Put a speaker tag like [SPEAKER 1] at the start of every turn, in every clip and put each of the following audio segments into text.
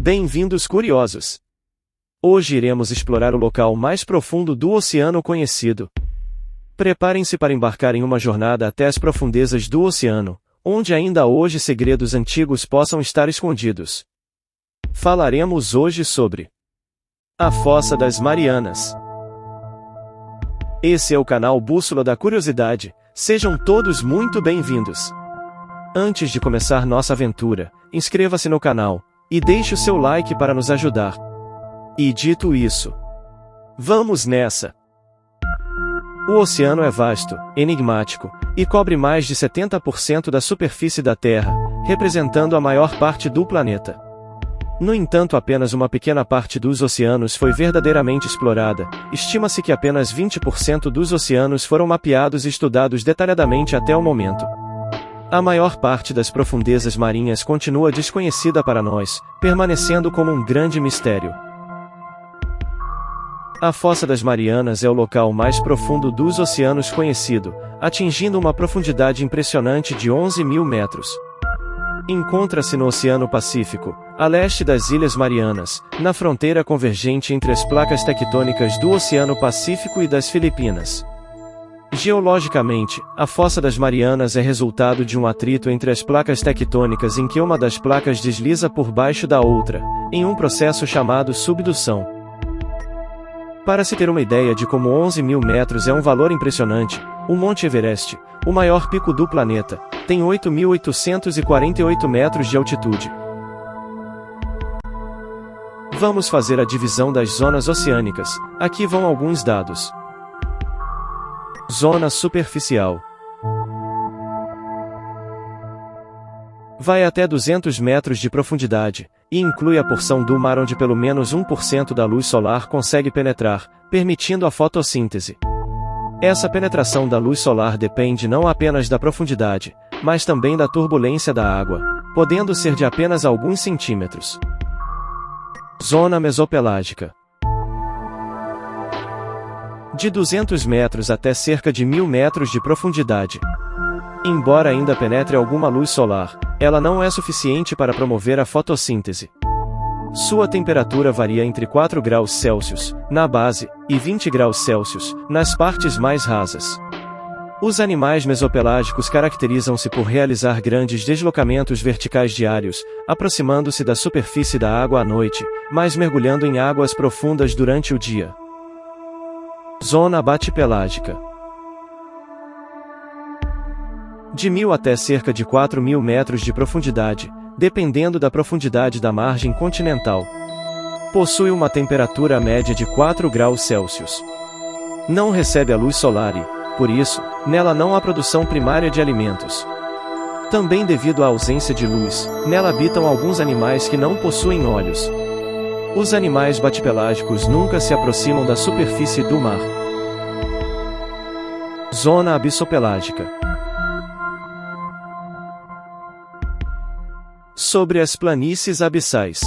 [SPEAKER 1] Bem-vindos, curiosos! Hoje iremos explorar o local mais profundo do oceano conhecido. Preparem-se para embarcar em uma jornada até as profundezas do oceano, onde ainda hoje segredos antigos possam estar escondidos. Falaremos hoje sobre a Fossa das Marianas. Esse é o canal Bússola da Curiosidade, sejam todos muito bem-vindos. Antes de começar nossa aventura, inscreva-se no canal e deixe o seu like para nos ajudar. E dito isso, vamos nessa! O oceano é vasto, enigmático, e cobre mais de 70% da superfície da Terra, representando a maior parte do planeta. No entanto, apenas uma pequena parte dos oceanos foi verdadeiramente explorada. Estima-se que apenas 20% dos oceanos foram mapeados e estudados detalhadamente até o momento. A maior parte das profundezas marinhas continua desconhecida para nós, permanecendo como um grande mistério. A Fossa das Marianas é o local mais profundo dos oceanos conhecido, atingindo uma profundidade impressionante de 11.000 metros. Encontra-se no Oceano Pacífico, a leste das Ilhas Marianas, na fronteira convergente entre as placas tectônicas do Oceano Pacífico e das Filipinas. Geologicamente, a Fossa das Marianas é resultado de um atrito entre as placas tectônicas em que uma das placas desliza por baixo da outra, em um processo chamado subdução. Para se ter uma ideia de como 11.000 metros é um valor impressionante, o Monte Everest, o maior pico do planeta, tem 8.848 metros de altitude. Vamos fazer a divisão das zonas oceânicas, aqui vão alguns dados. Zona superficial. Vai até 200 metros de profundidade, e inclui a porção do mar onde pelo menos 1% da luz solar consegue penetrar, permitindo a fotossíntese. Essa penetração da luz solar depende não apenas da profundidade, mas também da turbulência da água, podendo ser de apenas alguns centímetros. Zona mesopelágica. De 200 metros até cerca de 1.000 metros de profundidade. Embora ainda penetre alguma luz solar, ela não é suficiente para promover a fotossíntese. Sua temperatura varia entre 4 graus Celsius, na base, e 20 graus Celsius, nas partes mais rasas. Os animais mesopelágicos caracterizam-se por realizar grandes deslocamentos verticais diários, aproximando-se da superfície da água à noite, mas mergulhando em águas profundas durante o dia. Zona batipelágica. De 1.000 até cerca de 4.000 metros de profundidade, dependendo da profundidade da margem continental. Possui uma temperatura média de 4 graus Celsius. Não recebe a luz solar e, por isso, nela não há produção primária de alimentos. Também devido à ausência de luz, nela habitam alguns animais que não possuem olhos. Os animais batipelágicos nunca se aproximam da superfície do mar. Zona abissopelágica. Sobre as planícies abissais.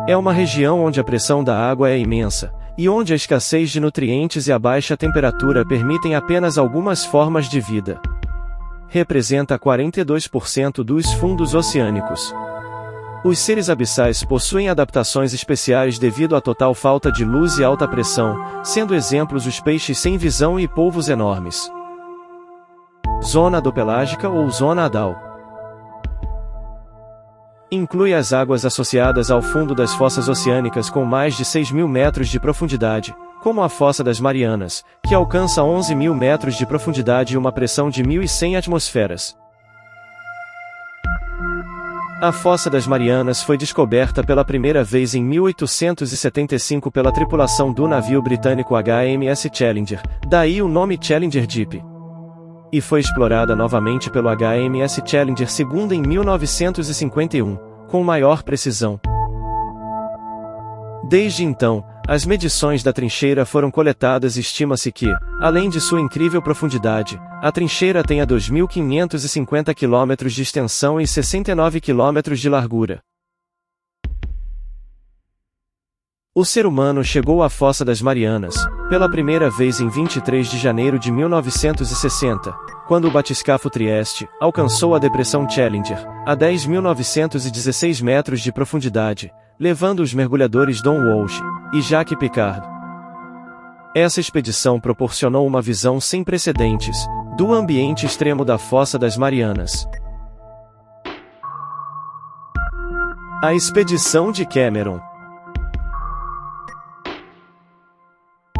[SPEAKER 1] É uma região onde a pressão da água é imensa, e onde a escassez de nutrientes e a baixa temperatura permitem apenas algumas formas de vida. Representa 42% dos fundos oceânicos. Os seres abissais possuem adaptações especiais devido à total falta de luz e alta pressão, sendo exemplos os peixes sem visão e polvos enormes. Zona adopelágica ou zona adal. Inclui as águas associadas ao fundo das fossas oceânicas com mais de 6.000 metros de profundidade, como a Fossa das Marianas, que alcança 11.000 metros de profundidade e uma pressão de 1.100 atmosferas. A Fossa das Marianas foi descoberta pela primeira vez em 1875 pela tripulação do navio britânico HMS Challenger, daí o nome Challenger Deep. E foi explorada novamente pelo HMS Challenger II em 1951, com maior precisão. Desde então, as medições da trincheira foram coletadas e estima-se que, além de sua incrível profundidade, a trincheira tenha 2.550 km de extensão e 69 km de largura. O ser humano chegou à Fossa das Marianas, pela primeira vez em 23 de janeiro de 1960, quando o batiscafo Trieste alcançou a depressão Challenger, a 10.916 metros de profundidade, levando os mergulhadores Don Walsh e Jacques Piccard. Essa expedição proporcionou uma visão sem precedentes do ambiente extremo da Fossa das Marianas. A expedição de Cameron.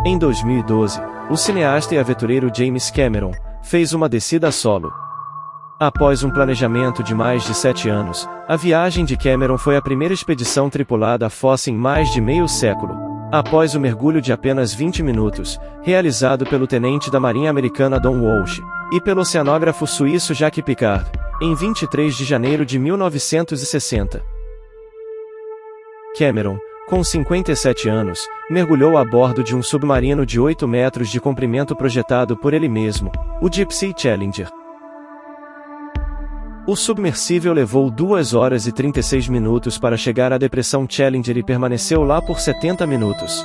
[SPEAKER 1] Em 2012, o cineasta e aventureiro James Cameron fez uma descida solo. Após um planejamento de mais de 7 anos, a viagem de Cameron foi a primeira expedição tripulada à fossa em mais de meio século. Após o mergulho de apenas 20 minutos, realizado pelo tenente da Marinha Americana Don Walsh, e pelo oceanógrafo suíço Jacques Piccard, em 23 de janeiro de 1960. Cameron, com 57 anos, mergulhou a bordo de um submarino de 8 metros de comprimento projetado por ele mesmo, o Deep Sea Challenger. O submersível levou 2 horas e 36 minutos para chegar à depressão Challenger e permaneceu lá por 70 minutos.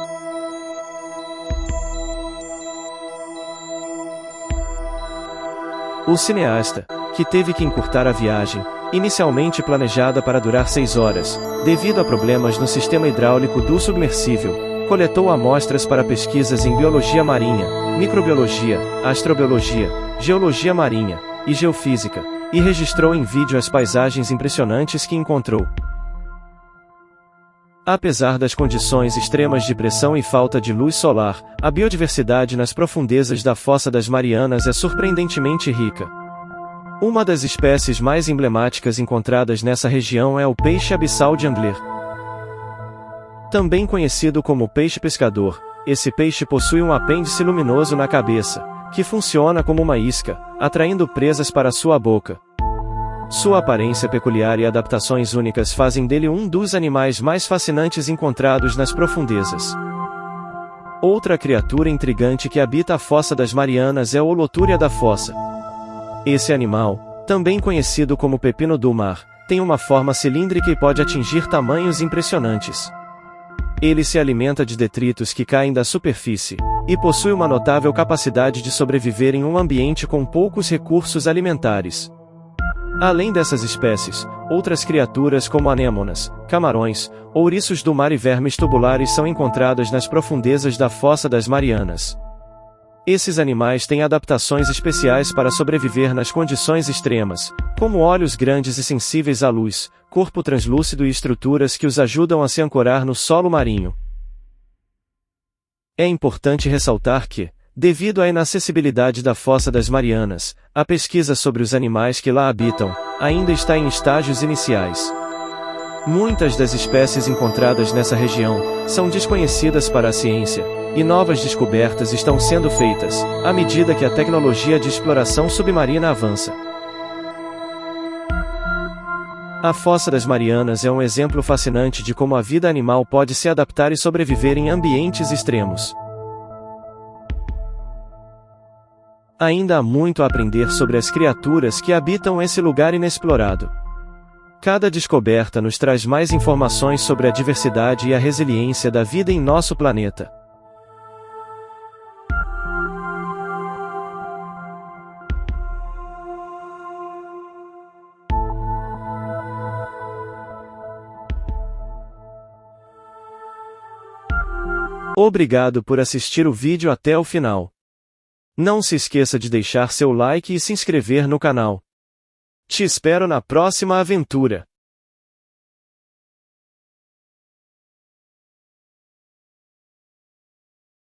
[SPEAKER 1] O cineasta, que teve que encurtar a viagem, inicialmente planejada para durar 6 horas, devido a problemas no sistema hidráulico do submersível, coletou amostras para pesquisas em biologia marinha, microbiologia, astrobiologia, geologia marinha e geofísica, e registrou em vídeo as paisagens impressionantes que encontrou. Apesar das condições extremas de pressão e falta de luz solar, a biodiversidade nas profundezas da Fossa das Marianas é surpreendentemente rica. Uma das espécies mais emblemáticas encontradas nessa região é o peixe abissal de Angler. Também conhecido como peixe pescador, esse peixe possui um apêndice luminoso na cabeça, que funciona como uma isca, atraindo presas para sua boca. Sua aparência peculiar e adaptações únicas fazem dele um dos animais mais fascinantes encontrados nas profundezas. Outra criatura intrigante que habita a Fossa das Marianas é o Holothuria da fossa. Esse animal, também conhecido como pepino do mar, tem uma forma cilíndrica e pode atingir tamanhos impressionantes. Ele se alimenta de detritos que caem da superfície, e possui uma notável capacidade de sobreviver em um ambiente com poucos recursos alimentares. Além dessas espécies, outras criaturas como anêmonas, camarões, ouriços do mar e vermes tubulares são encontradas nas profundezas da Fossa das Marianas. Esses animais têm adaptações especiais para sobreviver nas condições extremas, como olhos grandes e sensíveis à luz, corpo translúcido e estruturas que os ajudam a se ancorar no solo marinho. É importante ressaltar que, devido à inacessibilidade da Fossa das Marianas, a pesquisa sobre os animais que lá habitam ainda está em estágios iniciais. Muitas das espécies encontradas nessa região são desconhecidas para a ciência, e novas descobertas estão sendo feitas, à medida que a tecnologia de exploração submarina avança. A Fossa das Marianas é um exemplo fascinante de como a vida animal pode se adaptar e sobreviver em ambientes extremos. Ainda há muito a aprender sobre as criaturas que habitam esse lugar inexplorado. Cada descoberta nos traz mais informações sobre a diversidade e a resiliência da vida em nosso planeta. Obrigado por assistir o vídeo até o final. Não se esqueça de deixar seu like e se inscrever no canal. Te espero na próxima aventura.